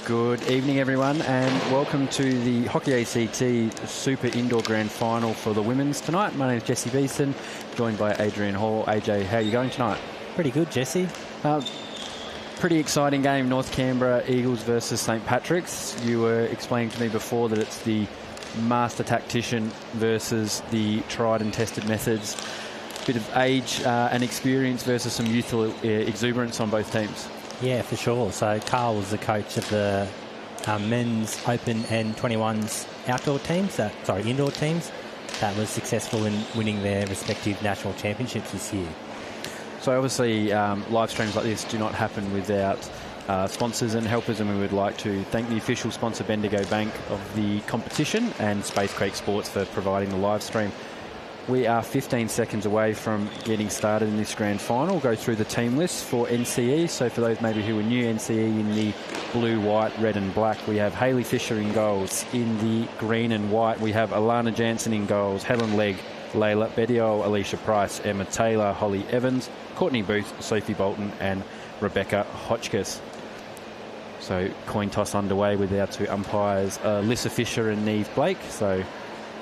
Good evening, everyone, and welcome to the Hockey ACT Super Indoor Grand Final for the women's tonight. My name is Jesse Beeson, joined by Adrian Hall. AJ, how are you going tonight? Pretty good, Jesse. Pretty exciting game, North Canberra Eagles versus St Patrick's. You were explaining to me before that it's the master tactician versus the tried and tested methods. Bit of age and experience versus some youthful exuberance on both teams. Yeah, for sure. So Carl was the coach of the men's Open and 21s indoor teams that was successful in winning their respective national championships this year. So obviously live streams like this do not happen without sponsors and helpers, and we would like to thank the official sponsor Bendigo Bank of the competition and Space Creek Sports for providing the live stream. We are 15 seconds away from getting started in this grand final. We'll go through the team list for NCE. So for those maybe who are new, NCE in the blue, white, red and black, we have Hayley Fisher in goals. In the green and white, we have Alana Jansen in goals, Helen Legg, Layla Bedio, Alicia Price, Emma Taylor, Holly Evans, Courtney Booth, Sophie Bolton and Rebecca Hotchkiss. So coin toss underway with our two umpires, Lissa Fisher and Neve Blake. So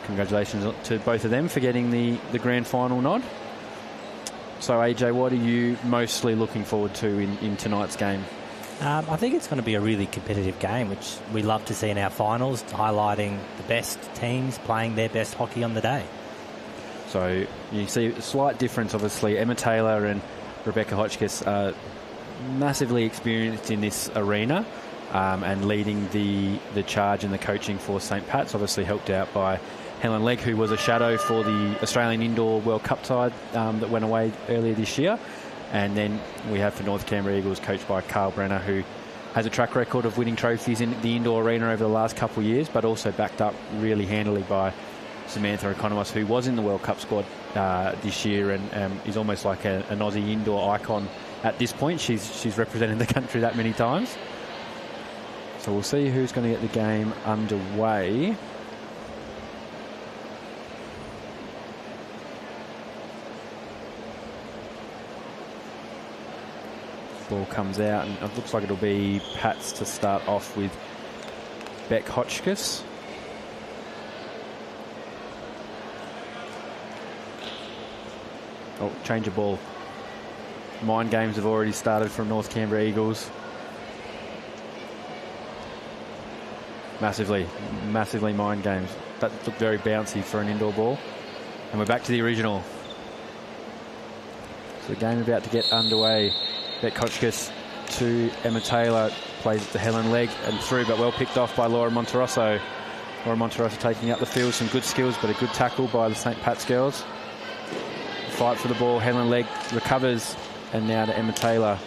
congratulations to both of them for getting the grand final nod. So, AJ, what are you mostly looking forward to in tonight's game? I think it's going to be a really competitive game, which we love to see in our finals, highlighting the best teams playing their best hockey on the day. So you see a slight difference, obviously. Emma Taylor and Rebecca Hotchkiss are massively experienced in this arena and leading the charge and the coaching for St Pat's, obviously helped out by Helen Legg, who was a shadow for the Australian Indoor World Cup side that went away earlier this year. And then we have for North Canberra Eagles, coached by Carl Brenner, who has a track record of winning trophies in the indoor arena over the last couple of years, but also backed up really handily by Samantha Economos, who was in the World Cup squad this year and is almost like an Aussie indoor icon at this point. She's represented the country that many times. So we'll see who's going to get the game underway. Ball comes out and it looks like it'll be Pats to start off with Beck Hotchkiss. Oh, change of ball. Mind games have already started from North Canberra Eagles. Massively mind games. That looked very bouncy for an indoor ball. And we're back to the original. So the game about to get underway. Beck Hotchkiss to Emma Taylor, plays it to Helen Legg and through, but well picked off by Laura Monterosso. Laura Monterosso taking up the field, some good skills, but a good tackle by the St Pat's girls. Fight for the ball, Helen Legg recovers, and now to Emma Taylor.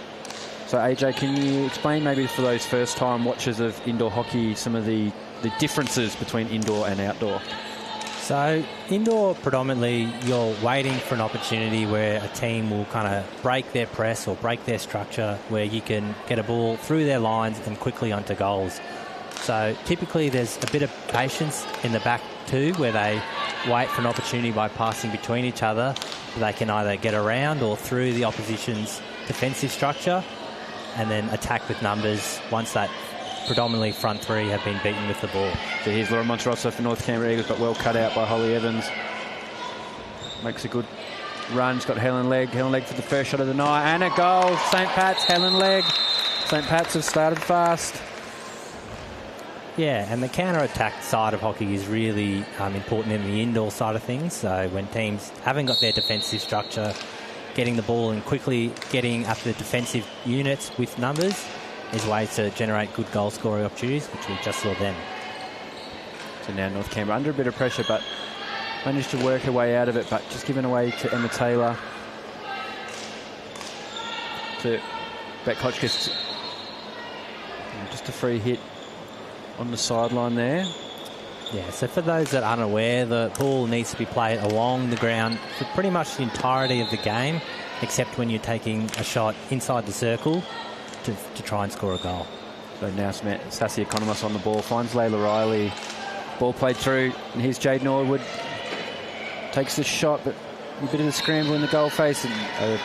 So AJ, can you explain maybe for those first time watchers of indoor hockey some of the differences between indoor and outdoor? So indoor, predominantly, you're waiting for an opportunity where a team will kind of break their press or break their structure, where you can get a ball through their lines and quickly onto goals. So typically there's a bit of patience in the back too, where they wait for an opportunity by passing between each other. They can either get around or through the opposition's defensive structure and then attack with numbers once that predominantly front three have been beaten with the ball. So here's Laura Monterosso for North Canberra Eagles, but well cut out by Holly Evans. Makes a good run. She's got Helen Legg. Helen Legg for the first shot of the night. And a goal. St Pat's, Helen Legg. St Pat's have started fast. Yeah, and the counter-attack side of hockey is really important in the indoor side of things. So when teams haven't got their defensive structure, getting the ball and quickly getting up the defensive units with numbers is ways to generate good goal scoring opportunities, which we just saw then. So now North Canberra under a bit of pressure, but managed to work her way out of it, but just given away to Emma Taylor. To Beck Hotchkiss. Just a free hit on the sideline there. Yeah, so for those that aren't aware, the ball needs to be played along the ground for pretty much the entirety of the game, except when you're taking a shot inside the circle to try and score a goal. So now Stassi Economos on the ball, finds Layla Riley. Ball played through, and here's Jade Norwood. Takes the shot, but a bit of a scramble in the goal face and a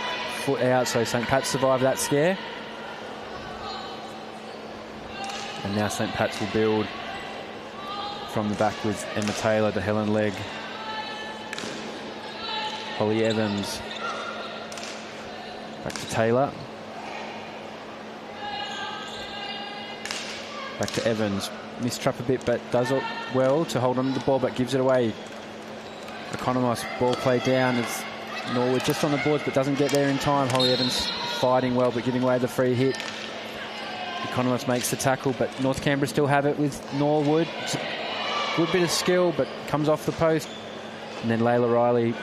foot out, so St. Pat's survived that scare. And now St. Pat's will build from the back with Emma Taylor to Helen Legg. Holly Evans. Back to Taylor. Back to Evans. Mistrap a bit, but does it well to hold on to the ball, but gives it away. Economos, ball played down. It's Norwood just on the boards, but doesn't get there in time. Holly Evans fighting well, but giving away the free hit. Economos makes the tackle, but North Canberra still have it with Norwood. It's a good bit of skill, but comes off the post. And then Layla Riley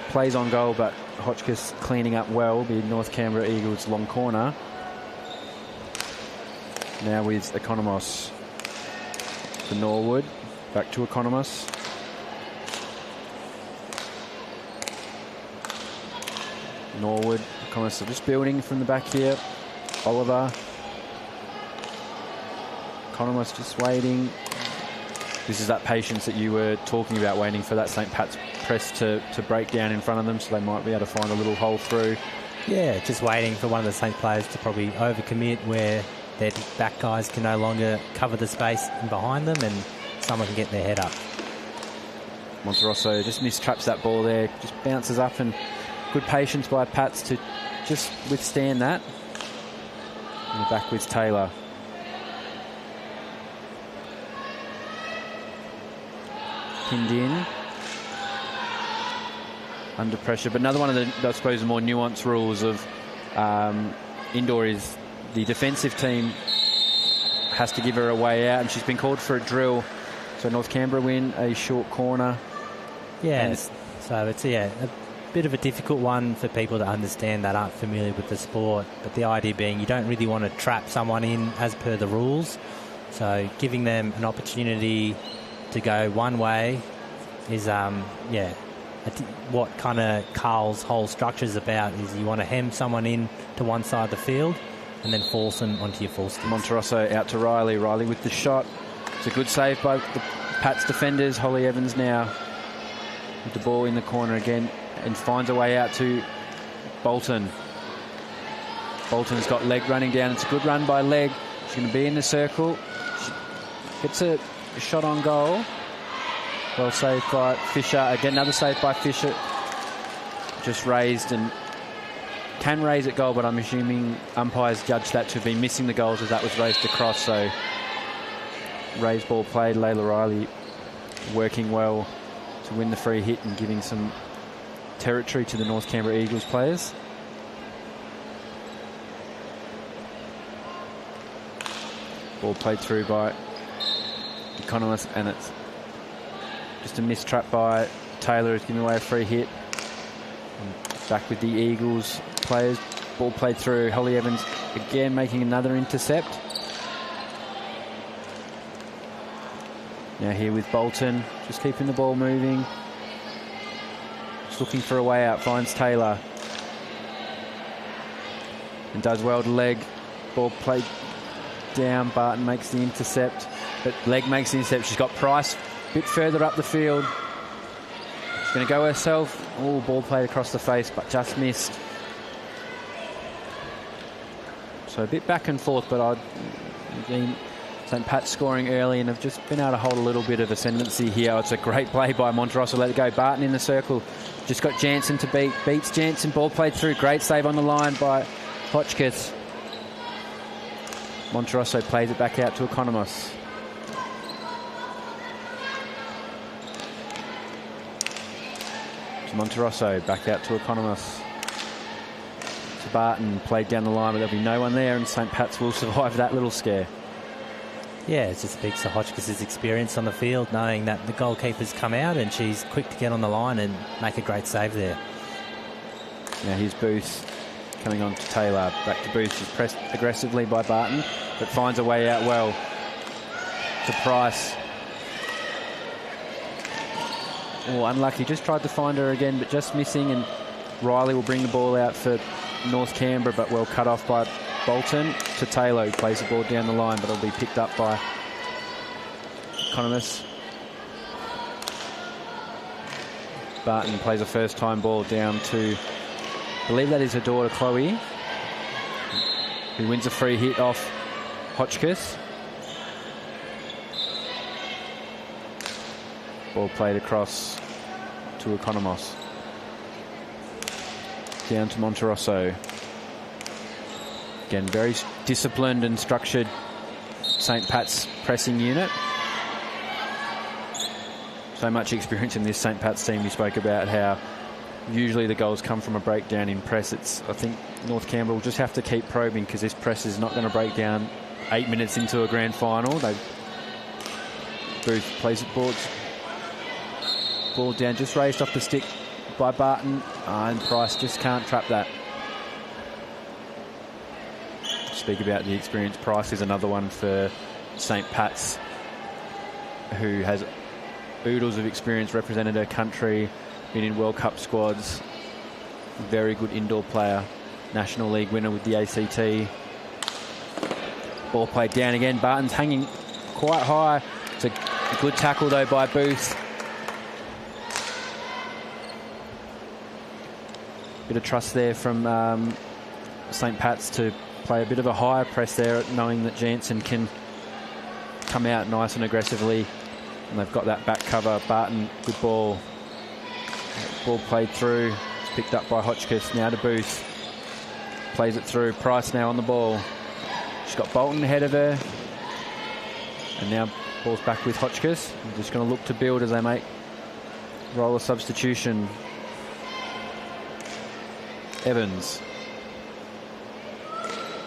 plays on goal, but Hotchkiss cleaning up well. The North Canberra Eagles long corner. Now with Economos to Norwood. Back to Economos. Norwood, Economos just building from the back here. Oliver. Economos just waiting. This is that patience that you were talking about, waiting for that St. Pat's press to break down in front of them, so they might be able to find a little hole through. Yeah, just waiting for one of the St. players to probably overcommit where their back guys can no longer cover the space in behind them and someone can get their head up. Monterosso just mistraps that ball there, just bounces up, and good patience by Pats to just withstand that. And back with Taylor. Pinned in. Under pressure. But another one of the, I suppose, the more nuanced rules of indoor is the defensive team has to give her a way out, and she's been called for a drill. So North Canberra win a short corner. Yeah, so it's a bit of a difficult one for people to understand that aren't familiar with the sport. But the idea being you don't really want to trap someone in as per the rules. So giving them an opportunity to go one way is, what kind of Carl's whole structure is about is you want to hem someone in to one side of the field and then force them onto your full sticks. Monterosso out to Riley. Riley with the shot. It's a good save by the Pats defenders. Holly Evans now with the ball in the corner again and finds a way out to Bolton. Bolton's got Legg running down. It's a good run by Legg. She's going to be in the circle. She gets a shot on goal. Well saved by Fisher. Again, another save by Fisher. Just raised and can raise at goal, but I'm assuming umpires judged that to have been missing the goals as that was raised across. So raised ball played. Layla Riley working well to win the free hit and giving some territory to the North Canberra Eagles players. Ball played through by Economos, and it's just a mistrap by Taylor, who's giving away a free hit. And back with the Eagles players. Ball played through. Holly Evans again making another intercept. Now here with Bolton, just keeping the ball moving. Just looking for a way out, finds Taylor. And does well to Legg. Ball played down, Barton makes the intercept. But Legg makes the intercept. She's got Price a bit further up the field. She's going to go herself. Oh, ball played across the face, but just missed. So a bit back and forth, but I've been St. Pat's scoring early and have just been able to hold a little bit of ascendancy here. It's a great play by Monterosso. Let it go. Barton in the circle. Just got Jansen to beat. Beats Jansen. Ball played through. Great save on the line by Hotchkiss. Monterosso plays it back out to Economos. To Monterosso. Back out to Economos. To Barton. Played down the line, but there'll be no one there, and St. Pat's will survive that little scare. Yeah, it just speaks to Hotchkiss's experience on the field, knowing that the goalkeeper's come out and she's quick to get on the line and make a great save there. Now here's Booth coming on to Taylor. Back to Booth. She's pressed aggressively by Barton, but finds a way out well to Price. Oh, unlucky. Just tried to find her again, but just missing, and Riley will bring the ball out for North Canberra, but well cut off by Bolton to Taylor, who plays the ball down the line, but it'll be picked up by Economist. Barton plays a first-time ball down to, I believe that is her daughter, Chloe, who wins a free hit off Hotchkiss. Ball played across to Economos. Down to Monterosso. Again, very disciplined and structured St. Pat's pressing unit. So much experience in this St. Pat's team. We spoke about how usually the goals come from a breakdown in press. I think North Canberra will just have to keep probing, because this press is not going to break down 8 minutes into a grand final. Booth plays it ball down, just raised off the stick by Barton, and Price just can't trap that. Speak about the experience. Price is another one for St. Pat's, who has oodles of experience, represented her country, been in World Cup squads, very good indoor player, National League winner with the ACT. Ball played down again. Barton's hanging quite high. It's a good tackle though by Booth. Bit of trust there from St. Pat's to play a bit of a higher press there, knowing that Jansen can come out nice and aggressively. And they've got that back cover. Barton, good ball. Ball played through. It's picked up by Hotchkiss. Now to Booth. Plays it through. Price now on the ball. She's got Bolton ahead of her. And now ball's back with Hotchkiss. I'm just going to look to build as they make roll a substitution. Evans.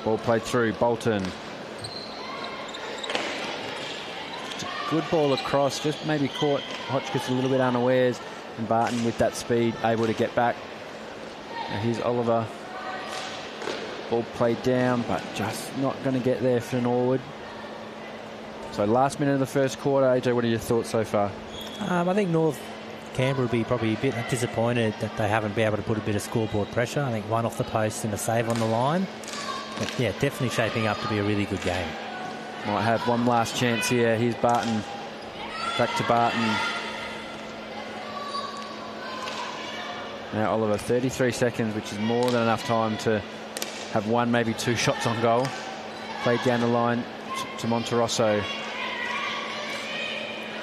Ball played through. Bolton. Good ball across, just maybe caught Hotchkiss a little bit unawares, and Barton with that speed able to get back. Now here's Oliver. Ball played down, but just not going to get there for Norwood. So last minute of the first quarter. AJ, what are your thoughts so far? I think North Canberra will be probably a bit disappointed that they haven't been able to put a bit of scoreboard pressure. I think one off the post and a save on the line. But yeah, definitely shaping up to be a really good game. Might have one last chance here. Here's Barton. Back to Barton. Now Oliver, 33 seconds, which is more than enough time to have one, maybe two shots on goal. Played down the line to Monterosso.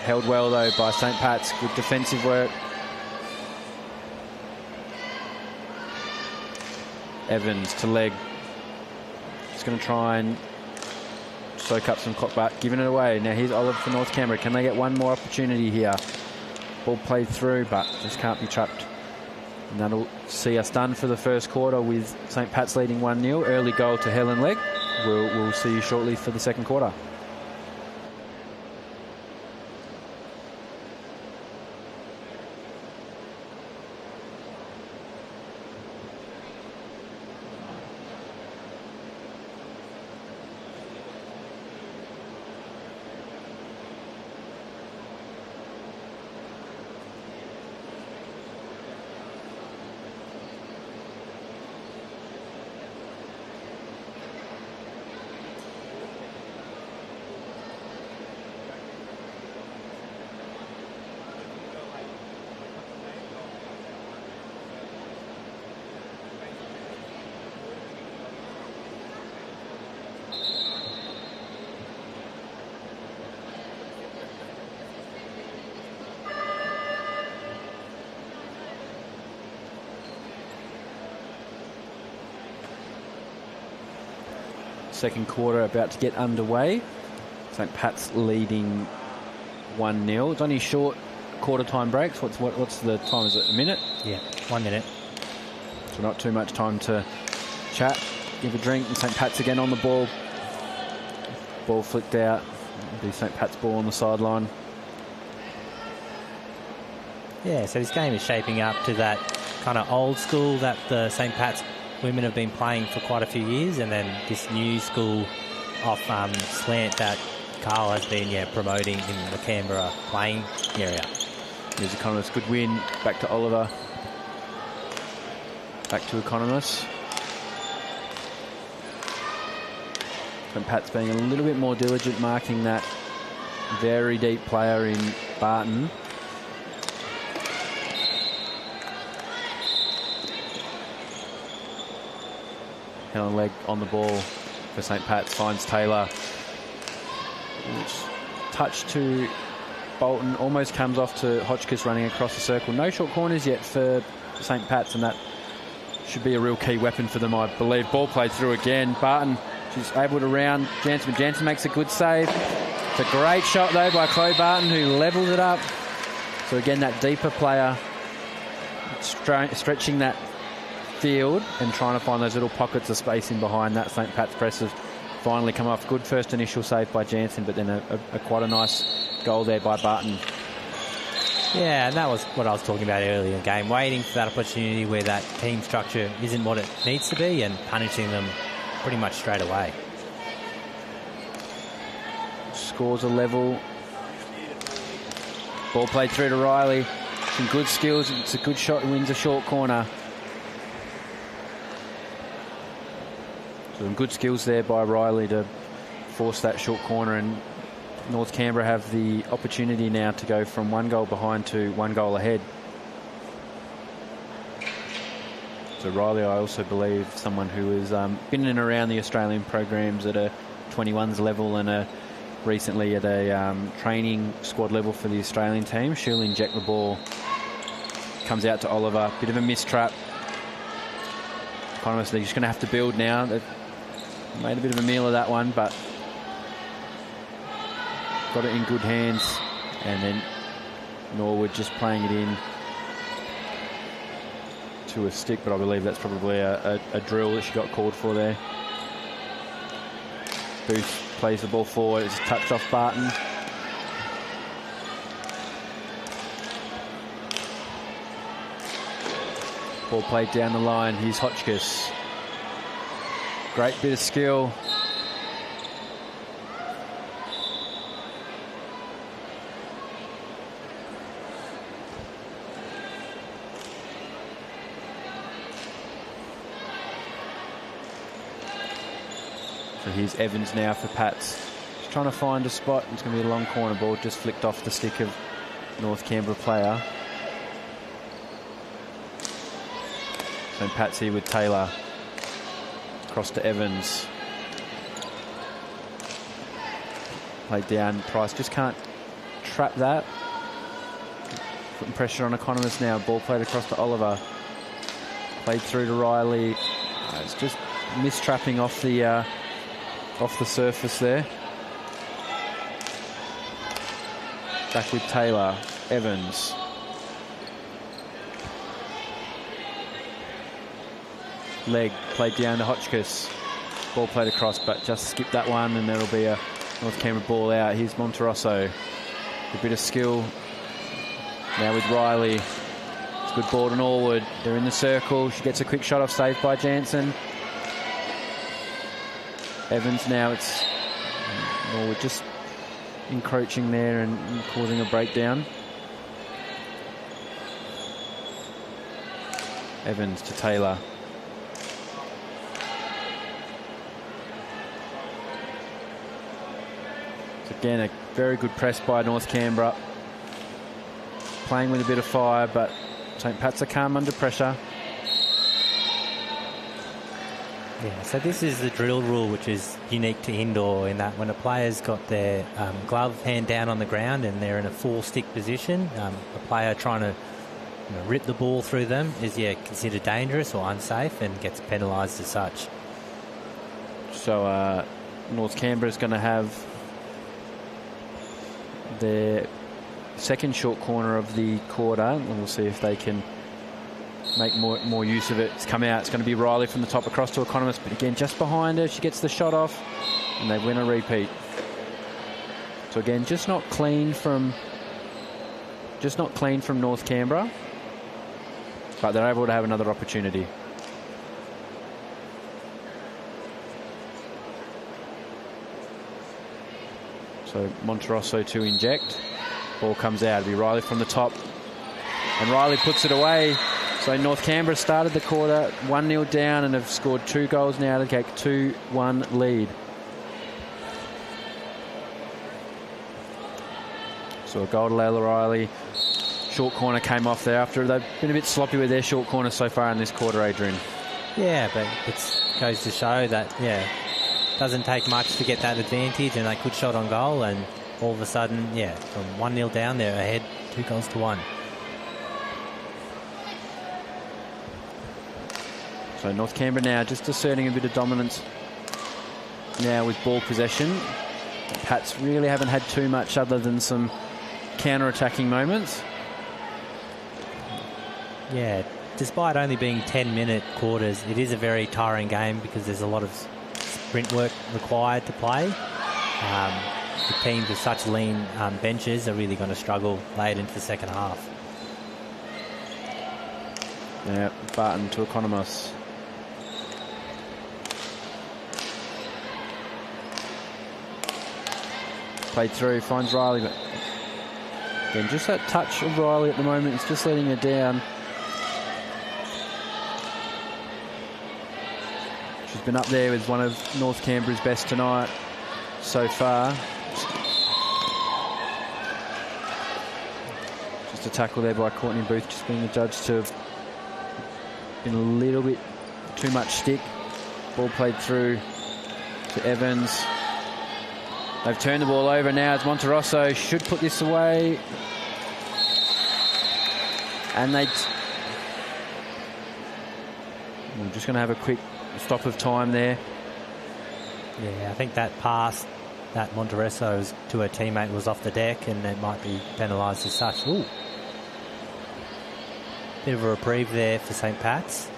Held well, though, by St. Pat's. Good defensive work. Evans to leg. He's going to try and soak up some clock back, giving it away. Now here's Oliver for North Canberra. Can they get one more opportunity here? Ball played through, but just can't be trapped. And that'll see us done for the first quarter with St. Pat's leading 1-0. Early goal to Helen Legg. We'll see you shortly for the second quarter. Second quarter about to get underway. St. Pat's leading 1-0. It's only short quarter time breaks. What's the time? Is it a minute? Yeah, 1 minute. So not too much time to chat, give a drink. And St. Pat's again on the ball. Ball flicked out. It'll be St. Pat's ball on the sideline. Yeah, so this game is shaping up to that kind of old school that the St. Pat's women have been playing for quite a few years, and then this new school off slant that Carl has been promoting in the Canberra playing area. There's Economist, good win. Back to Oliver. Back to Economist. St Pat's being a little bit more diligent, marking that very deep player in Barton. Helen Legg on the ball for St Pat's, finds Taylor. Which touch to Bolton, almost comes off to Hotchkiss running across the circle. No short corners yet for St Pat's, and that should be a real key weapon for them, I believe. Ball played through again. Barton, she's able to round Jansen. Jansen makes a good save. It's a great shot, though, by Chloe Barton, who levels it up. So, again, that deeper player stretching that field and trying to find those little pockets of space in behind that. St Pat's press has finally come off. Good first initial save by Jansen, but then quite a nice goal there by Barton. Yeah, and that was what I was talking about earlier in the game, waiting for that opportunity where that team structure isn't what it needs to be and punishing them pretty much straight away. Scores a level. Ball played through to Riley. Some good skills. It's a good shot. Wins a short corner. Some good skills there by Riley to force that short corner, and North Canberra have the opportunity now to go from 1 goal behind to 1 goal ahead. So Riley, I also believe, someone who has been in and around the Australian programs at a 21s level and recently at a training squad level for the Australian team. She'll inject the ball. Comes out to Oliver. Bit of a mistrap. Honestly, just going to have to build now. They've made a bit of a meal of that one, but got it in good hands. And then Norwood just playing it in to a stick, but I believe that's probably a drill that she got called for there. Booth plays the ball forward. It's touched off Barton. Ball played down the line. Here's Hotchkiss. Great bit of skill. So here's Evans now for Pats. Just trying to find a spot. It's going to be a long corner ball. Just flicked off the stick of North Canberra player. So Pats here with Taylor. Across to Evans. Played down. Price just can't trap that. Putting pressure on Economist now. Ball played across to Oliver. Played through to Riley. It's just mistrapping off the surface there. Back with Taylor. Evans. Leg played down to Hotchkiss. Ball played across, but just skipped that one, and there'll be a North Canberra ball out. Here's Monterosso. A bit of skill. Now with Riley. It's a good ball to Norwood. They're in the circle. She gets a quick shot off, saved by Jansen. Evans now. It's Norwood just encroaching there and causing a breakdown. Evans to Taylor. Again, a very good press by North Canberra. Playing with a bit of fire, but St Pat's are calm under pressure. Yeah, so this is the drill rule, which is unique to indoor, in that when a player's got their glove hand down on the ground and they're in a full stick position, a player trying to rip the ball through them is considered dangerous or unsafe and gets penalised as such. So North Canberra is going to have their second short corner of the quarter, and we'll see if they can make more use of it. It's come out. It's going to be Riley from the top across to Economist, but again just behind her. She gets the shot off and they win a repeat. So again, just not clean from North Canberra, but they're able to have another opportunity. So Monterosso to inject. Ball comes out. It'll be Riley from the top. And Riley puts it away. So North Canberra started the quarter 1-0 down and have scored 2 goals now to take 2-1 lead. So a goal to Layla Riley. Short corner came off there after they've been a bit sloppy with their short corner so far in this quarter, Adrian. Yeah, but it goes to show that, doesn't take much to get that advantage, and they could shot on goal, and all of a sudden, from 1-0 down, they're ahead 2-1. So North Canberra now just asserting a bit of dominance now with ball possession. Pats really haven't had too much other than some counter-attacking moments. Yeah, despite only being 10-minute quarters, it is a very tiring game because there's a lot of sprint work required to play. The teams with such lean benches are really going to struggle late into the second half. Yeah, Barton to Economos. Played through, finds Riley, but again, just that touch of Riley at the moment, it's just letting her down. She's been up there with one of North Canberra's best tonight so far. Just a tackle there by Courtney Booth, just being adjudged to have been a little bit too much stick. Ball played through to Evans. They've turned the ball over now. It's Monterosso should put this away. And we're just going to have a quick stop of time there. Yeah, I think that pass that Monterosso to her teammate was off the deck, and it might be penalised as such. Ooh. Bit of a reprieve there for St. Pat's.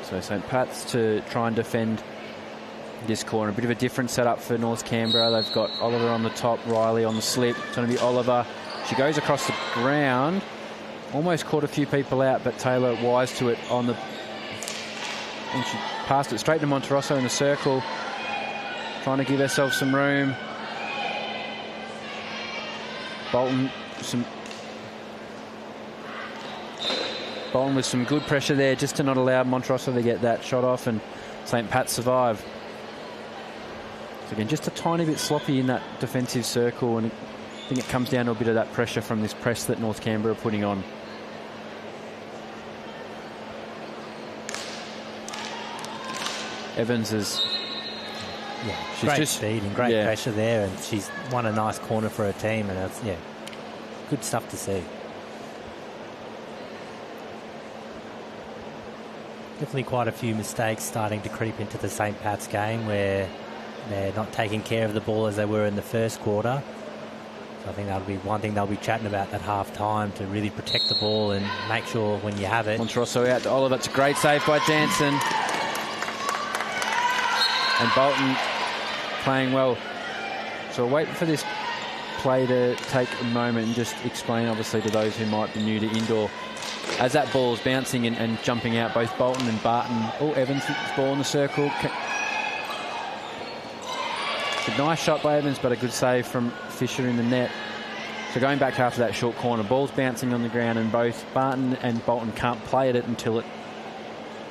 So St. Pat's to try and defend this corner. A bit of a different setup for North Canberra. They've got Oliver on the top, Riley on the slip. It's going to be Oliver. She goes across the ground. Almost caught a few people out, but Taylor wise to it on the... And she passed it straight to Monterosso in the circle. Trying to give herself some room. Bolton with some good pressure there just to not allow Monterosso to get that shot off, and St. Pat survive. So again, just a tiny bit sloppy in that defensive circle, and I think it comes down to a bit of that pressure from this press that North Canberra are putting on. Evans is... Yeah, she's great speed and great pressure there, and she's won a nice corner for her team, and it's, good stuff to see. Definitely quite a few mistakes starting to creep into the St. Pat's game where they're not taking care of the ball as they were in the first quarter. So I think that'll be one thing they'll be chatting about at half-time, to really protect the ball and make sure when you have it. Monterosso out to Oliver. It's a great save by Jansen. And Bolton playing well. So we'll wait for this play to take a moment and just explain, obviously, to those who might be new to indoor. As that ball's bouncing and jumping out, both Bolton and Barton. Oh, Evans, ball in the circle. It's a nice shot by Evans, but a good save from Fisher in the net. So going back after that short corner, ball's bouncing on the ground, and both Barton and Bolton can't play at it until it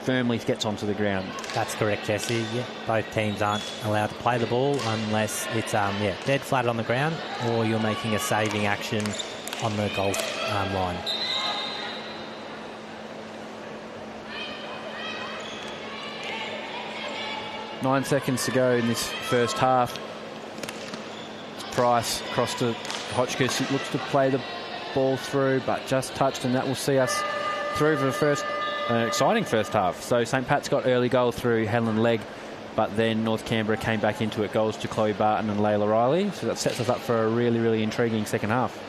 firmly gets onto the ground. That's correct, Jesse. Yeah, both teams aren't allowed to play the ball unless it's dead flat on the ground, or you're making a saving action on the goal line. Nine seconds to go in this first half. Price across to Hotchkiss. It looks to play the ball through, but just touched, and that will see us through for the first exciting first half. So St. Pat's got early goal through Helen Legg, but then North Canberra came back into it. Goals to Chloe Barton and Layla Riley. So that sets us up for a really, really intriguing second half.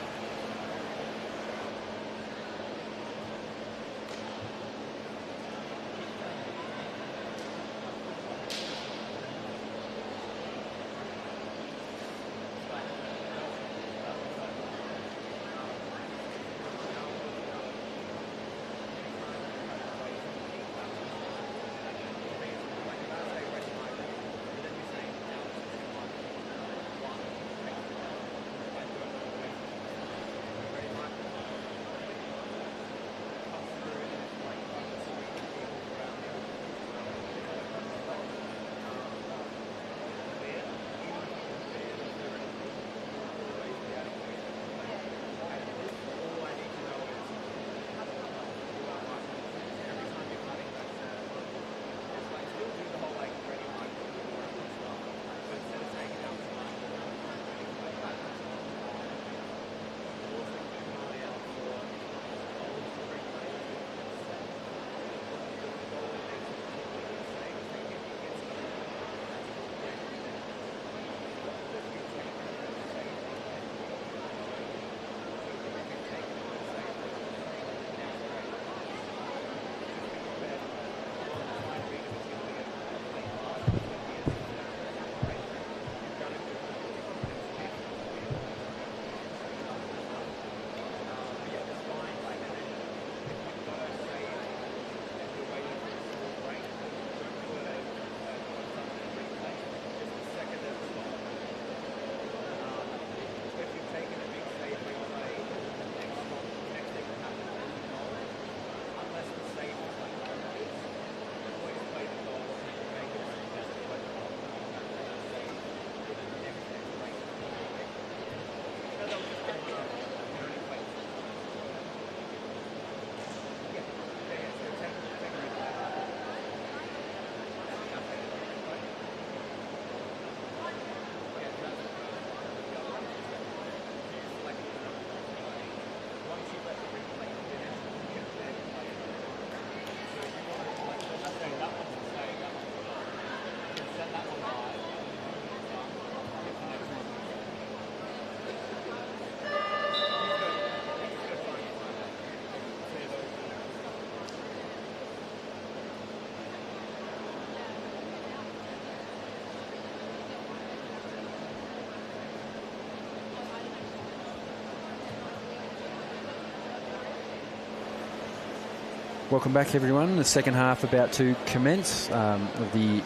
Welcome back, everyone. The second half about to commence of the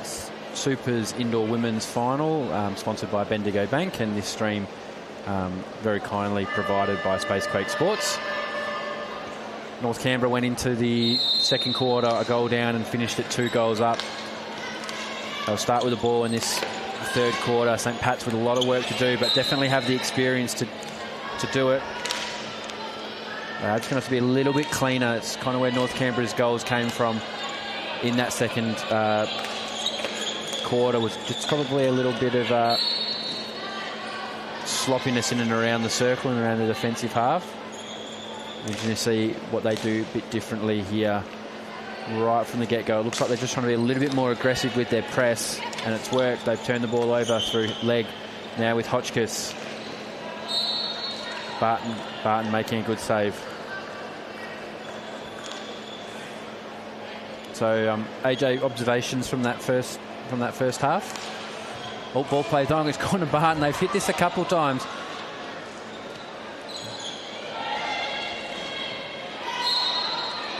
Supers Indoor Women's Final, sponsored by Bendigo Bank, and this stream very kindly provided by Spacequake Sports. North Canberra went into the second quarter a goal down and finished at 2 goals up. They'll start with the ball in this third quarter. St. Pat's with a lot of work to do, but definitely have the experience to do it. It's going to have to be a little bit cleaner. It's kind of where North Canberra's goals came from in that second quarter. Was just probably a little bit of sloppiness in and around the circle and around the defensive half. You're going to see what they do a bit differently here right from the get-go. It looks like they're just trying to be a little bit more aggressive with their press, and it's worked. They've turned the ball over through leg now with Hotchkiss. Barton making a good save. So AJ, observations from that first half. Oh, ball played long. It's gone to Barton. They've hit this a couple of times.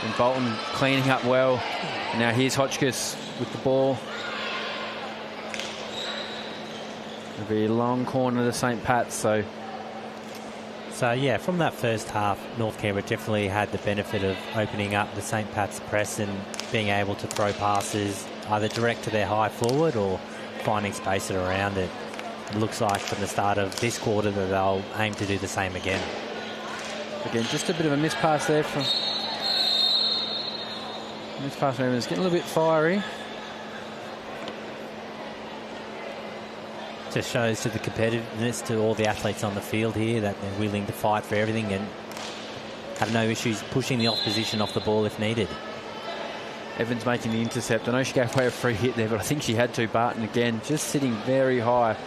And Bolton cleaning up well. And now here's Hotchkiss with the ball. It'll be a long corner to St. Pat's. So yeah, from that first half, North Canberra definitely had the benefit of opening up the St. Pat's press and being able to throw passes either direct to their high forward or finding space around it. It looks like from the start of this quarter that they'll aim to do the same again. Again, just a bit of a miss pass there from... Miss pass movement is getting a little bit fiery. Just shows to the competitiveness to all the athletes on the field here that they're willing to fight for everything and have no issues pushing the opposition off the ball if needed. Evans making the intercept. I know she gave away a free hit there, but I think she had to. Barton again just sitting very high.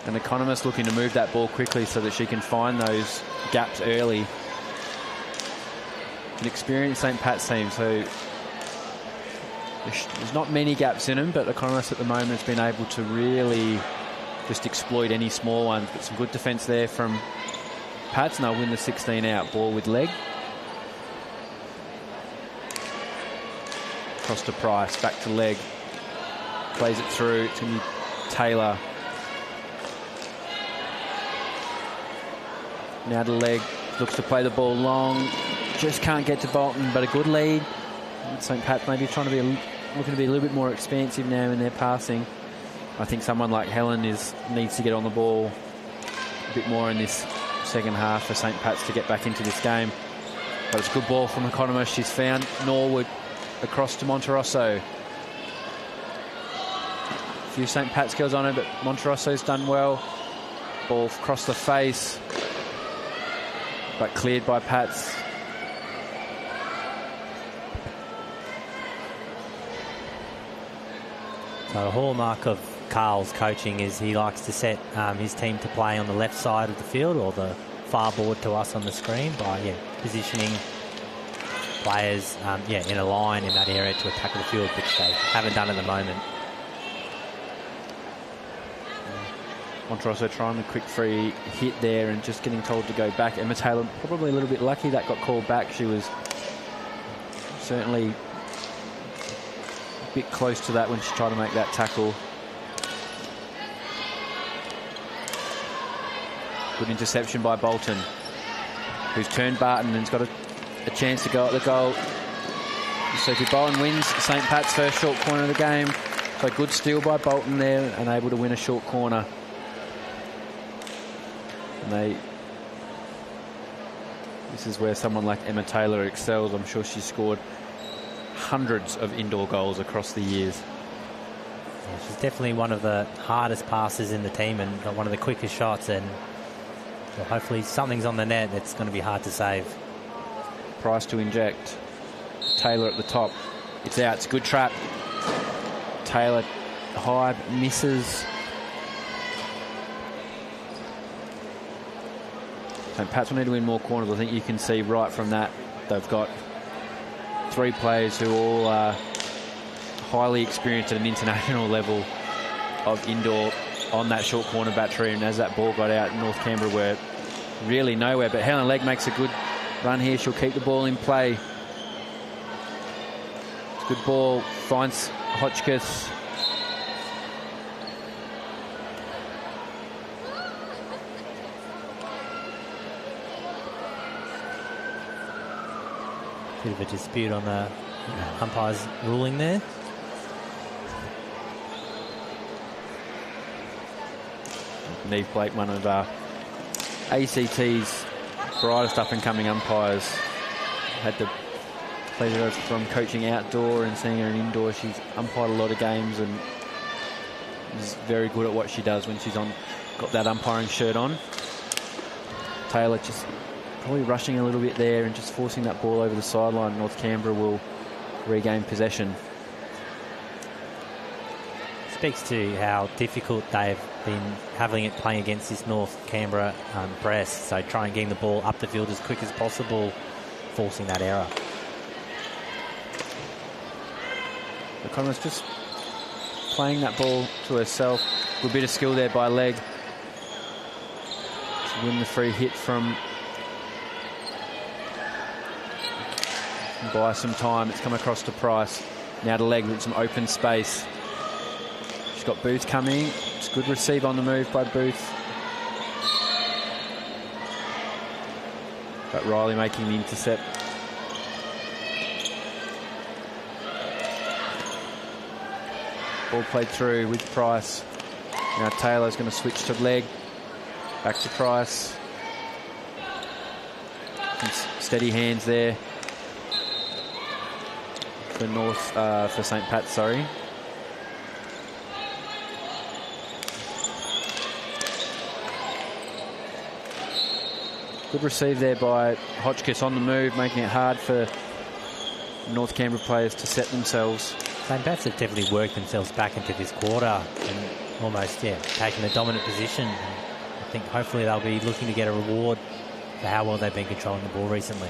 An economist looking to move that ball quickly so that she can find those gaps early. An experienced St. Pat's team, so there's not many gaps in them, but Economist at the moment has been able to really just exploit any small ones. But some good defence there from Pats, and they'll win the 16 out. Ball with leg. Across to Price, back to leg. Plays it through. It's going to be Taylor. Now to leg. Looks to play the ball long. Just can't get to Bolton, but a good lead. St. Pat's maybe trying to be looking to be a little bit more expansive now in their passing. I think someone like Helen needs to get on the ball a bit more in this second half for St. Pat's to get back into this game. But it's a good ball from Economist. She's found Norwood across to Monterosso. A few St. Pat's girls on her, but Monterosso's done well. Ball across the face, but cleared by Pats. So the hallmark of Carl's coaching is he likes to set his team to play on the left side of the field, or the far board to us on the screen, by positioning players in a line in that area to attack the field, which they haven't done at the moment. Monterosso trying a quick free hit there and just getting told to go back. Emma Taylor probably a little bit lucky that got called back. She was certainly a bit close to that when she tried to make that tackle. Good interception by Bolton, who's turned Barton and has got a chance to go at the goal. Sophie Bowen wins St. Pat's first short corner of the game. So good steal by Bolton there and able to win a short corner. And this is where someone like Emma Taylor excels. I'm sure she's scored hundreds of indoor goals across the years. Yeah, she's definitely one of the hardest passers in the team and got one of the quickest shots, and hopefully something's on the net that's going to be hard to save. Price to inject. Taylor at the top. It's out. It's a good trap. Taylor high, misses. St. Pat's will need to win more corners. I think you can see right from that they've got 3 players who all are highly experienced at an international level of indoor on that short corner battery. And as that ball got out, North Canberra were really nowhere. But Helen Legg makes a good run here. She'll keep the ball in play. Good ball, finds Hotchkiss. Bit of a dispute on the umpire's ruling there. Neve Blake, one of ACT's brightest up-and-coming umpires. Had the pleasure from coaching outdoor and seeing her in indoor. She's umpired a lot of games and is very good at what she does when she's got that umpiring shirt on. Taylor just probably rushing a little bit there and just forcing that ball over the sideline. North Canberra will regain possession. Speaks to how difficult they've been having it playing against this North Canberra press. So trying getting the ball up the field as quick as possible, forcing that error. Economist just playing that ball to herself. Good bit of skill there by Leg to win the free hit from. Buy some time. It's come across to Price. Now to Leg with some open space. She's got Booth coming. It's a good receive on the move by Booth. But Riley making the intercept. Ball played through with Price. Now Taylor's going to switch to Leg. Back to Price. Some steady hands there. For St. Pat's, sorry. Good receive there by Hotchkiss on the move, making it hard for North Canberra players to set themselves. St. Pat's have definitely worked themselves back into this quarter and almost, taken a dominant position. I think hopefully they'll be looking to get a reward for how well they've been controlling the ball recently.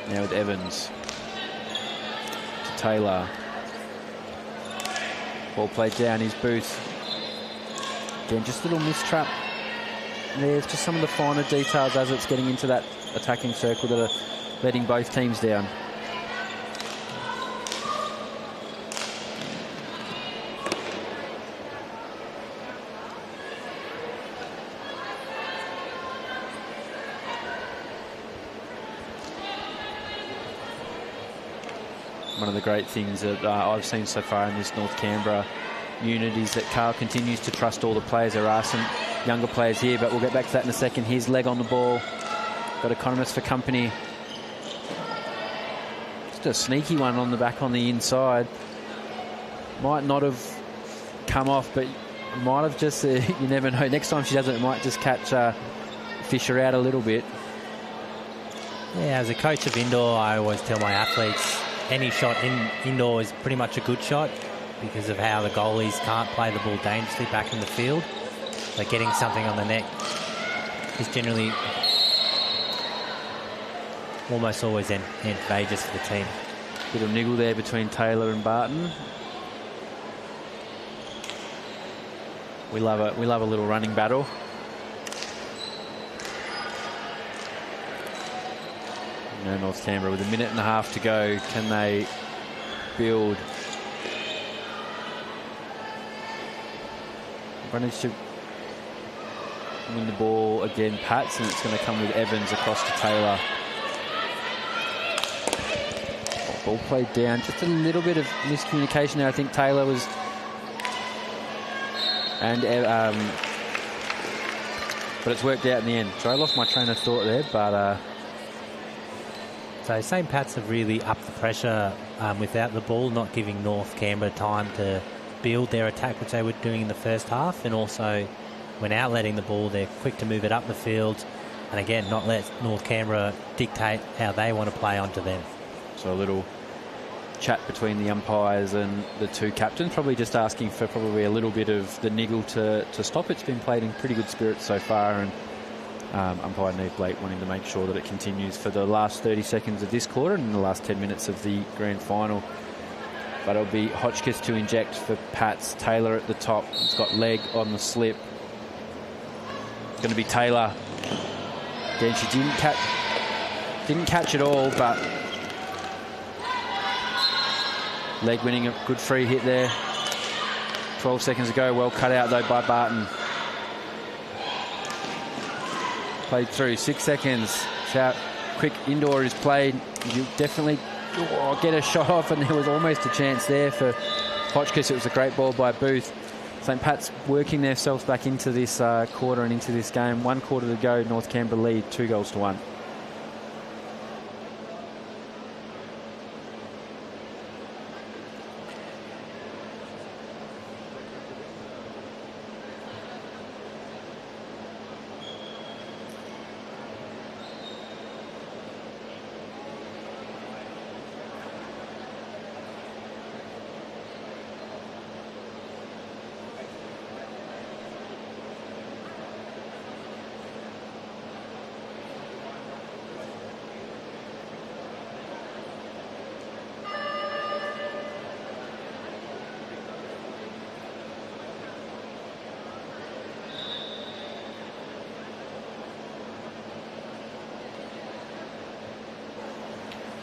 Now with Evans. Taylor. Ball played down his Booth. Again, just a little mistrap. There's just some of the finer details as it's getting into that attacking circle that are letting both teams down. One of the great things that I've seen so far in this North Canberra unit is that Carl continues to trust all the players. There are some younger players here, but we'll get back to that in a second. Here's Leg on the ball. Got Economist for company. Just a sneaky one on the back on the inside. Might not have come off, but might have just, you never know. Next time she does it, it might just catch Fisher out a little bit. Yeah, as a coach of indoor, I always tell my athletes, any shot indoor is pretty much a good shot because of how the goalies can't play the ball dangerously back in the field. So getting something on the net is generally almost always advantageous for the team. Bit of niggle there between Taylor and Barton. We love a little running battle. Now North Canberra with a minute and a half to go. Can they build? Managed to win the ball again, Pats, and it's going to come with Evans across to Taylor. Ball played down. Just a little bit of miscommunication there. I think Taylor was... but it's worked out in the end. So I lost my train of thought there, but... So St. Pat's have really upped the pressure without the ball, not giving North Canberra time to build their attack, which they were doing in the first half, and also when out letting the ball, they're quick to move it up the field, and again, not let North Canberra dictate how they want to play onto them. So a little chat between the umpires and the two captains, probably just asking for probably a little bit of the niggle to stop. It's been played in pretty good spirits so far, and umpire Neve Blake wanting to make sure that it continues for the last 30 seconds of this quarter and the last 10 minutes of the grand final. But it'll be Hotchkiss to inject for Pats. Taylor at the top. It's got Leg on the slip. It's going to be Taylor. Again, she didn't catch it all, but Leg winning a good free hit there. 12 seconds ago. Well cut out, though, by Barton. Played through. 6 seconds. See how quick indoor is played. You definitely get a shot off, and there was almost a chance there for Hotchkiss. It was a great ball by Booth. St. Pat's working themselves back into this quarter and into this game. 1 quarter to go. North Canberra lead 2-1.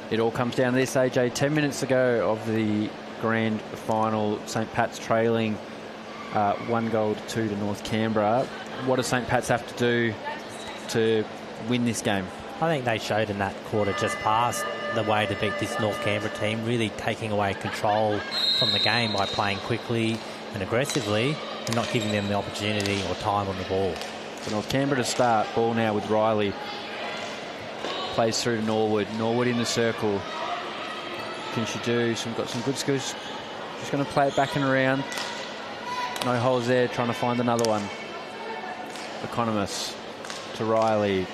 It all comes down to this, AJ. 10 minutes ago of the grand final, St. Pat's trailing 1-2 to North Canberra. What does St. Pat's have to do to win this game? I think they showed in that quarter just past the way to beat this North Canberra team, really taking away control from the game by playing quickly and aggressively and not giving them the opportunity or time on the ball. So North Canberra to start. Ball now with Riley. Plays through to Norwood. Norwood in the circle. Can she do? Got some good skills. Just going to play it back and around. No holes there. Trying to find another one. Economos to Riley.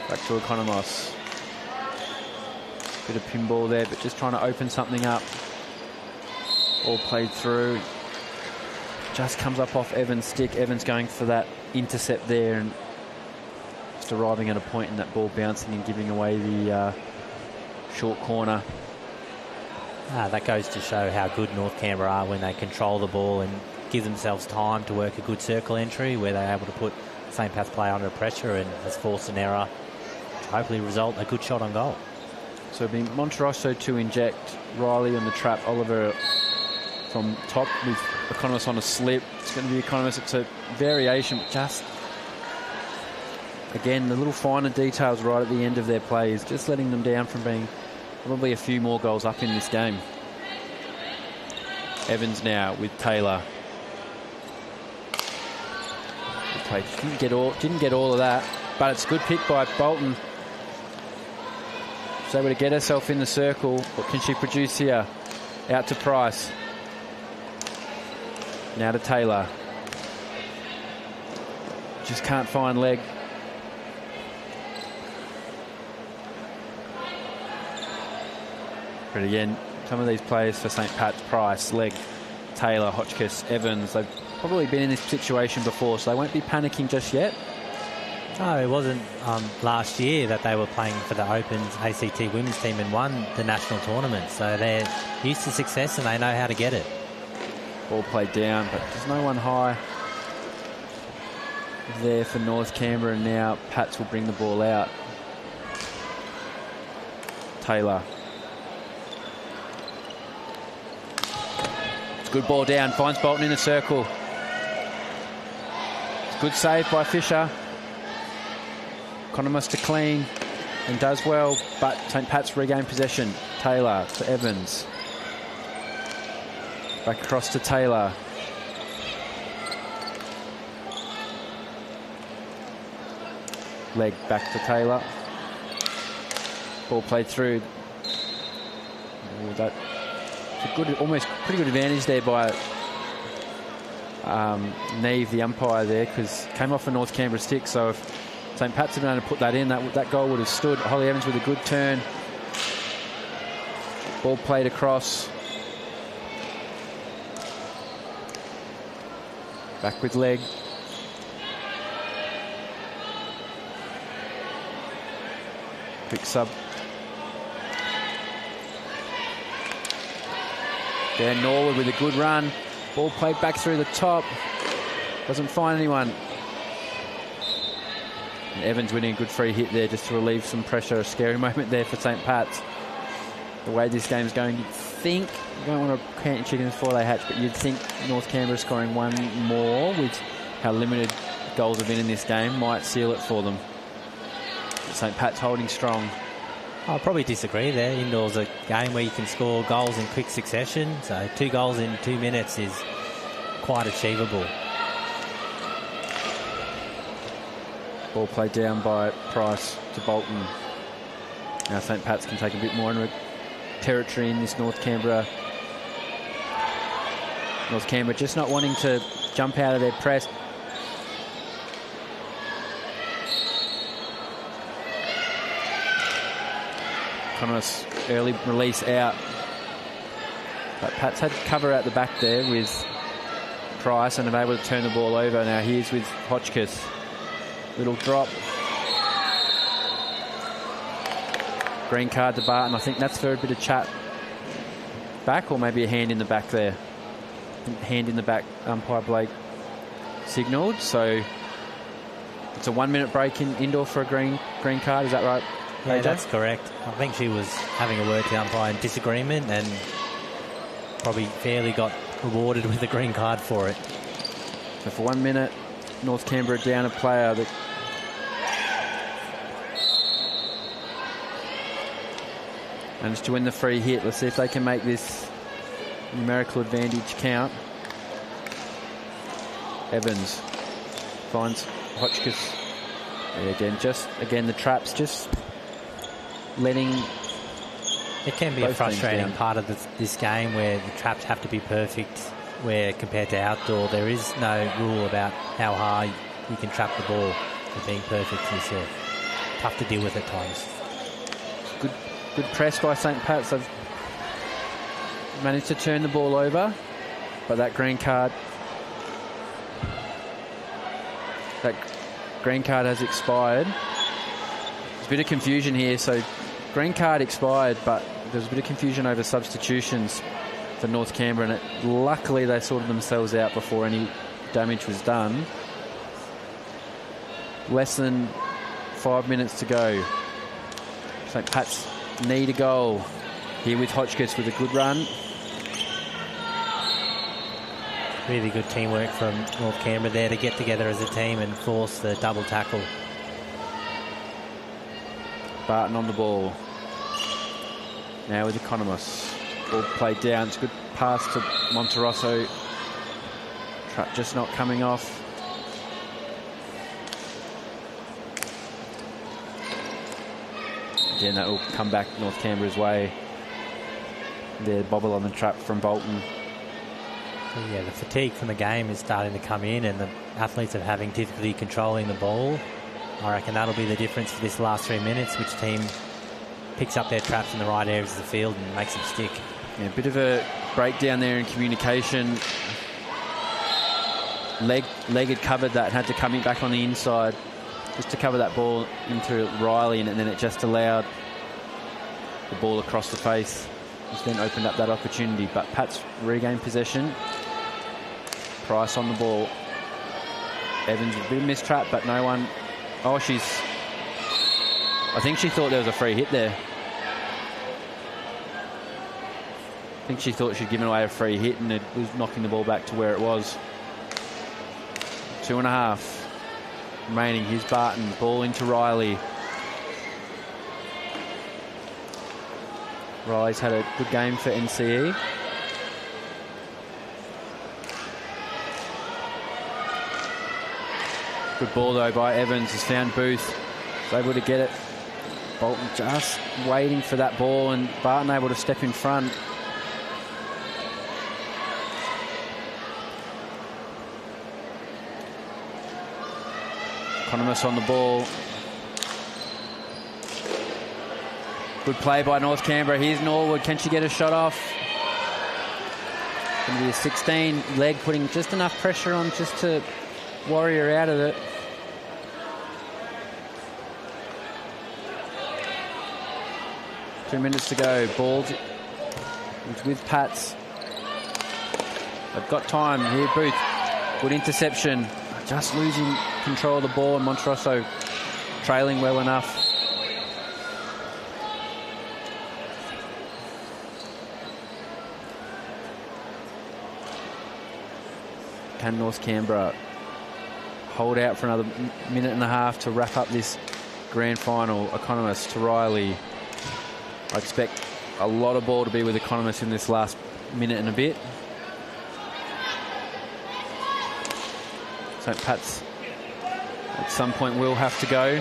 Back to Economos. Bit of pinball there, but just trying to open something up. All played through. Just comes up off Evans' stick. Evans going for that intercept there and just arriving at a point in that ball bouncing and giving away the short corner. That goes to show how good North Canberra are when they control the ball and give themselves time to work a good circle entry where they're able to put St. Pat's play under pressure and has forced an error to hopefully result in a good shot on goal. So it'll be Monterosso to inject, Riley on the trap, Oliver from top with Economos on a slip. It's going to be Economos. It's a variation, just again, the little finer details right at the end of their play is just letting them down from being probably a few more goals up in this game. Evans now with Taylor. Didn't get all of that, but it's a good pick by Bolton. She's able to get herself in the circle. What can she produce here? Out to Price. Now to Taylor. Just can't find leg. But again, some of these players for St. Pat's, Price, Leg, Taylor, Hotchkiss, Evans, they've probably been in this situation before, so they won't be panicking just yet. No, it wasn't last year that they were playing for the Opens ACT women's team and won the national tournament. So they're used to success and they know how to get it. Ball played down, but there's no one high there for North Canberra, and now Pats will bring the ball out. Taylor. It's a good ball down, finds Bolton in a circle. It's a good save by Fisher. Economos to clean and does well, but St. Pat's regain possession. Taylor to Evans. Back across to Taylor. Leg back to Taylor. Ball played through. That's a good, almost pretty good advantage there by Neve, the umpire there, because came off a North Canberra stick. So if St. Pat's had been able to put that in, that goal would have stood. Holly Evans with a good turn. Ball played across. Back with Leg. Quick sub. Dan Norwood with a good run. Ball played back through the top. Doesn't find anyone. And Evans winning a good free hit there just to relieve some pressure. A scary moment there for St. Pat's. The way this game's going, think, you don't want to count your chickens before they hatch, but you'd think North Canberra scoring one more with how limited goals have been in this game might seal it for them. St. Pat's holding strong. I'll probably disagree there. Indoor's a game where you can score goals in quick succession, so 2 goals in 2 minutes is quite achievable. Ball played down by Price to Bolton. Now St. Pat's can take a bit more into territory in this North Canberra. North Canberra just not wanting to jump out of their press. Connors early release out. But Pat's had cover out the back there with Price and are able to turn the ball over. Now here's with Hotchkiss. Little drop. Green card to Barton. I think that's for a bit of chat back, or maybe a hand in the back there. Hand in the back, umpire Blake signalled. So it's a 1 minute break in indoor for a green card. Is that right? Yeah, that's correct. I think she was having a word to the umpire in disagreement and probably fairly got rewarded with a green card for it. So for 1 minute, North Canberra down a player that managed to win the free hit. Let's see if they can make this numerical advantage count. Evans finds Hotchkiss. Again, the traps just letting. It can be a frustrating part of this game where the traps have to be perfect, where compared to outdoor, there is no rule about how high you can trap the ball for being perfect. It's tough to deal with at times. Good press by St. Pat's. They've managed to turn the ball over, but that green card has expired. There's a bit of confusion here. So green card expired, but there's a bit of confusion over substitutions for North Canberra, and luckily they sorted themselves out before any damage was done. Less than 5 minutes to go. St. Pat's need a goal here with Hotchkiss with a good run. Really good teamwork from North Canberra there to get together as a team and force the double tackle. Barton on the ball. Now with Economos. Ball played down. It's a good pass to Monterosso. Trap just not coming off. Again, that will come back North Canberra's way. There, bobble on the trap from Bolton. Yeah, the fatigue from the game is starting to come in, and the athletes are having difficulty controlling the ball. I reckon that'll be the difference for this last 3 minutes, which team picks up their traps in the right areas of the field and makes them stick. Yeah, a bit of a breakdown there in communication. Leg had covered that and had to come in back on the inside just to cover that ball into Riley, and then it just allowed the ball across the face, which then opened up that opportunity. But Pat's regained possession. Price on the ball. Evans a bit of mistrap, but no one. Oh, I think she thought there was a free hit there. I think she thought she'd given away a free hit, and it was knocking the ball back to where it was. 2.5 remaining. Here's Barton. Ball into Riley. Riley's had a good game for NCE. Good ball though by Evans. Has found Booth. Is able to get it. Bolton just waiting for that ball, and Barton able to step in front. Economos on the ball. Good play by North Canberra. Here's Norwood. Can she get a shot off? Going to be a 16. Leg putting just enough pressure on just to worry her out of it. Two minutes to go. Ball with Pats. They've got time. Here, Booth. Good interception. Just losing control of the ball, and Monterosso trailing well enough. Can North Canberra hold out for another minute and a half to wrap up this grand final? Economist to Riley. I expect a lot of ball to be with Economist in this last minute and a bit. St. Pat's at some point will have to go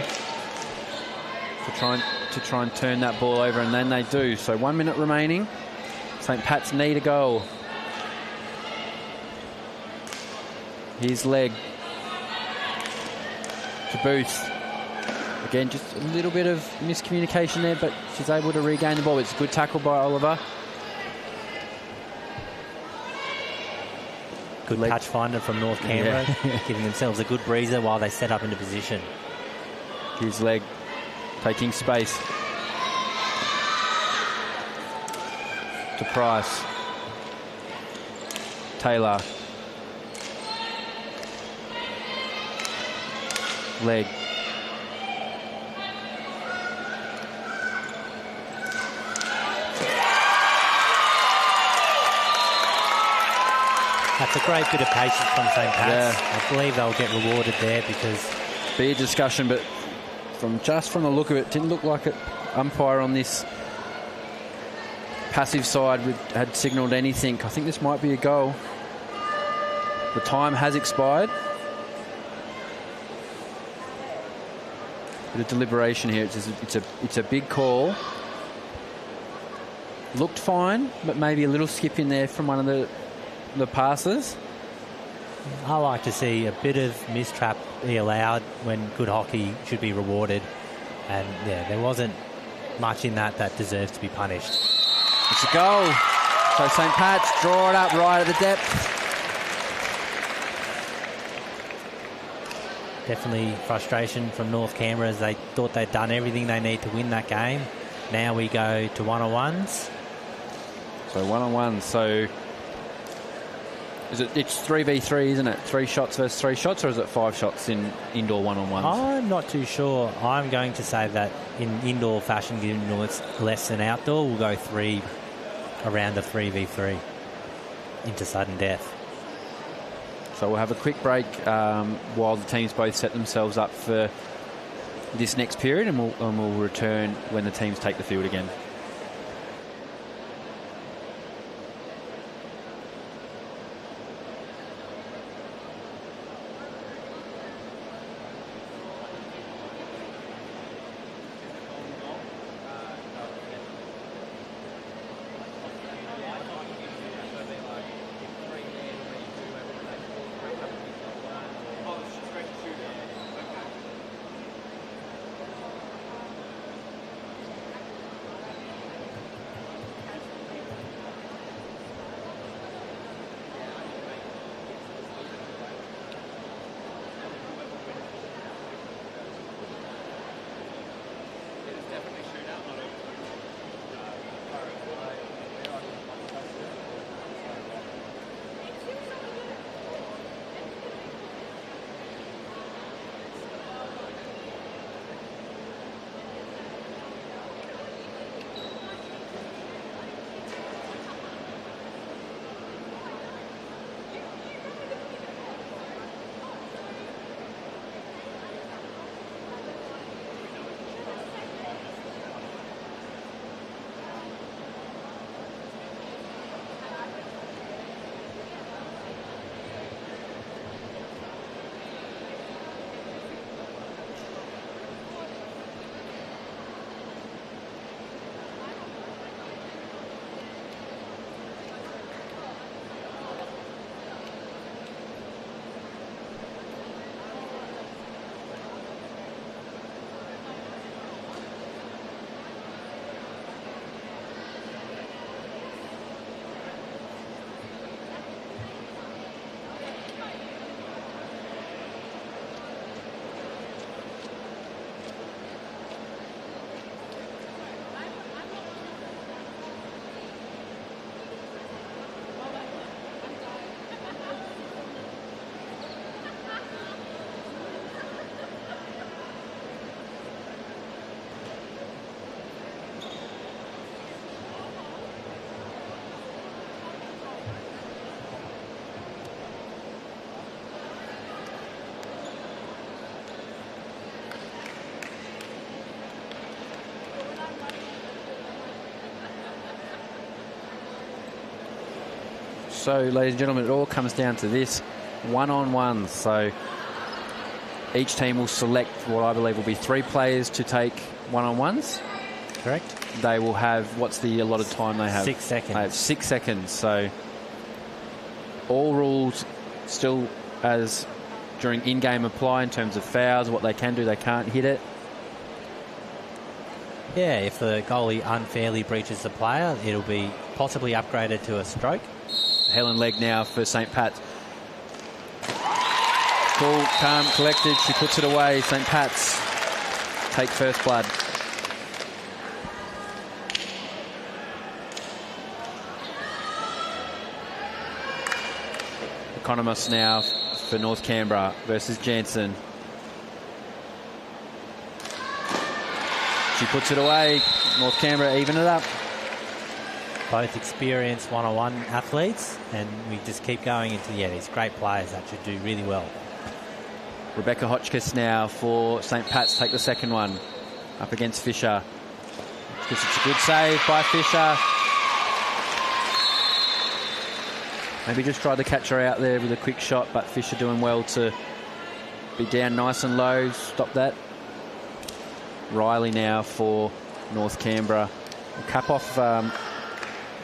to try and turn that ball over, and then they do. So 1 minute remaining. St. Pat's need a goal. Here's Leg to Booth. Again, just a little bit of miscommunication there, but she's able to regain the ball. It's a good tackle by Oliver. Good touch finder from North Canberra, giving themselves a good breather while they set up into position. Here's Leg taking space. To Price. Taylor. Leg. That's a great bit of patience from St. Pat's. I believe they'll get rewarded there because... Be a discussion, but from the look of it, didn't look like an umpire on this passive side had signalled anything. I think this might be a goal. The time has expired. Bit of deliberation here. It's a big call. Looked fine, but maybe a little skip in there from one of the passes. I like to see a bit of mistrap be allowed when good hockey should be rewarded. And, yeah, there wasn't much in that deserves to be punished. It's a goal. So St. Pat's draw it up right at the depth. Definitely frustration from North Canberra as they thought they'd done everything they need to win that game. Now we go to one-on-ones. So one-on-one. So it's 3v3, isn't it? 3 shots versus 3 shots, or is it 5 shots in indoor one-on-ones? I'm not too sure. I'm going to say that in indoor fashion, given it's less than outdoor, we'll go 3 around the 3v3 into sudden death. So we'll have a quick break while the teams both set themselves up for this next period, and we'll return when the teams take the field again. So, ladies and gentlemen, it all comes down to this one-on-one. So each team will select what I believe will be 3 players to take one-on-ones. Correct. They will have, what's the allotted time they have? 6 seconds. They have 6 seconds. So all rules still as during in-game apply in terms of fouls, what they can do, they can't hit it. Yeah, if the goalie unfairly breaches the player, it'll be possibly upgraded to a stroke. Helen Legg now for St. Pat's. Cool, calm, collected. She puts it away. St. Pat's take first blood. Economos now for North Canberra versus Jansen. She puts it away. North Canberra even it up. Both experienced one-on-one athletes, and we just keep going into these great players that should do really well. Rebecca Hotchkiss now for St. Pat's take the second one up against Fisher. It's a good save by Fisher. Maybe just tried to catch her out there with a quick shot, but Fisher doing well to be down nice and low. Stop that. Riley now for North Canberra. We'll cap off a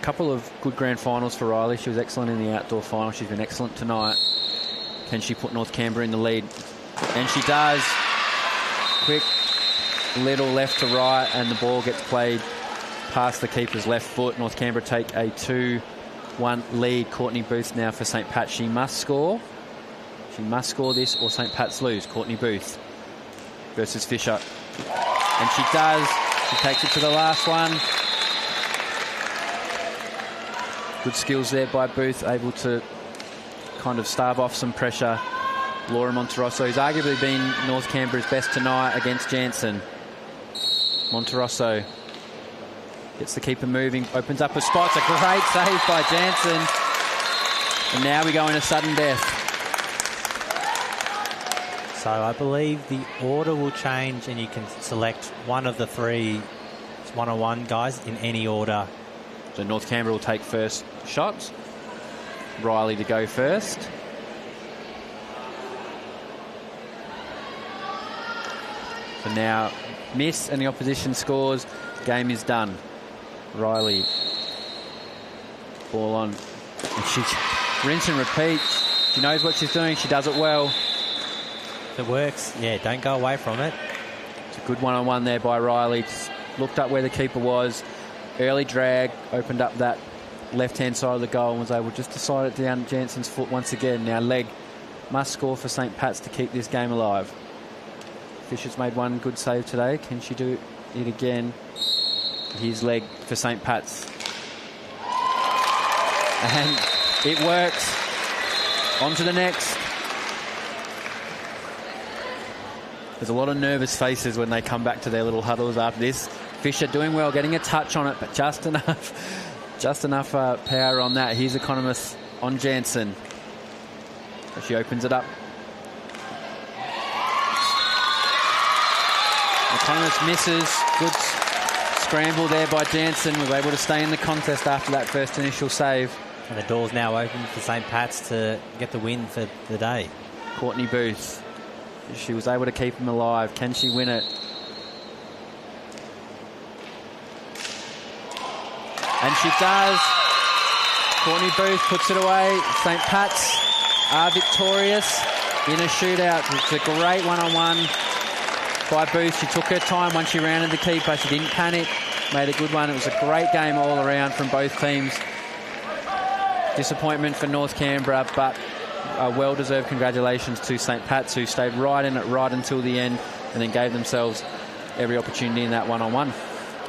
couple of good grand finals for Riley. She was excellent in the outdoor final. She's been excellent tonight. Can she put North Canberra in the lead? And she does. Quick little left to right, and the ball gets played past the keeper's left foot. North Canberra take a 2-1 lead. Courtney Booth now for St. Pat. She must score. She must score this or St. Pat's lose. Courtney Booth versus Fisher. And she does. She takes it to the last one. Good skills there by Booth, able to kind of starve off some pressure. Laura Monterosso has arguably been North Canberra's best tonight against Jansen. Monterosso gets the keeper moving, opens up a spot. It's a great save by Jansen. And now we go into sudden death. So I believe the order will change, and you can select one of the 3 one-on-one guys in any order. So North Canberra will take first shots. Riley to go first. So now miss and the opposition scores. Game is done. Riley. Ball on. And she rinse and repeat. She knows what she's doing. She does it well. If it works, yeah, don't go away from it. It's a good one-on-one there by Riley. Just looked up where the keeper was. Early drag, opened up that left-hand side of the goal and was able just to slide it down Jansen's foot once again. Now Legg must score for St. Pat's to keep this game alive. Fisher's made one good save today. Can she do it again? Here's Legg for St. Pat's. And it works. On to the next. There's a lot of nervous faces when they come back to their little huddles after this. Fisher doing well, getting a touch on it, but just enough power on that. Here's Economist on Jansen. She opens it up. Economist misses. Good scramble there by Jansen. Was able to stay in the contest after that first initial save. And the door's now open for St. Pat's to get the win for the day. Courtney Booth. She was able to keep him alive. Can she win it? And she does. Courtney Booth puts it away. St. Pat's are victorious in a shootout. It's a great one-on-one by Booth. She took her time once she rounded the keeper. She didn't panic. Made a good one. It was a great game all around from both teams. Disappointment for North Canberra, but a well-deserved congratulations to St. Pat's, who stayed right in it right until the end and then gave themselves every opportunity in that one-on-one.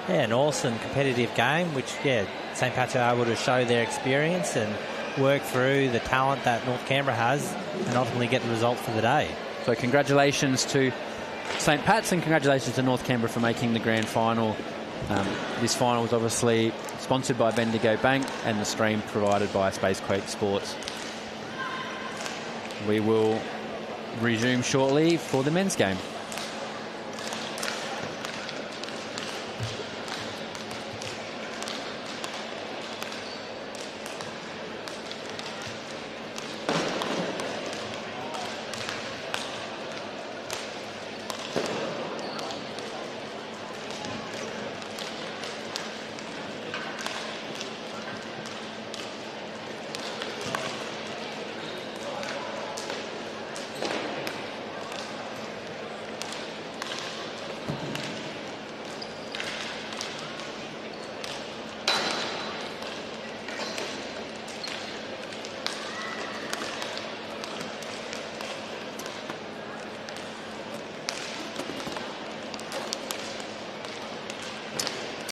Yeah, an awesome competitive game, which, yeah, St. Pat's are able to show their experience and work through the talent that North Canberra has and ultimately get the result for the day. So congratulations to St. Pat's and congratulations to North Canberra for making the grand final. This final was obviously sponsored by Bendigo Bank and the stream provided by Space Quake Sports. We will resume shortly for the men's game.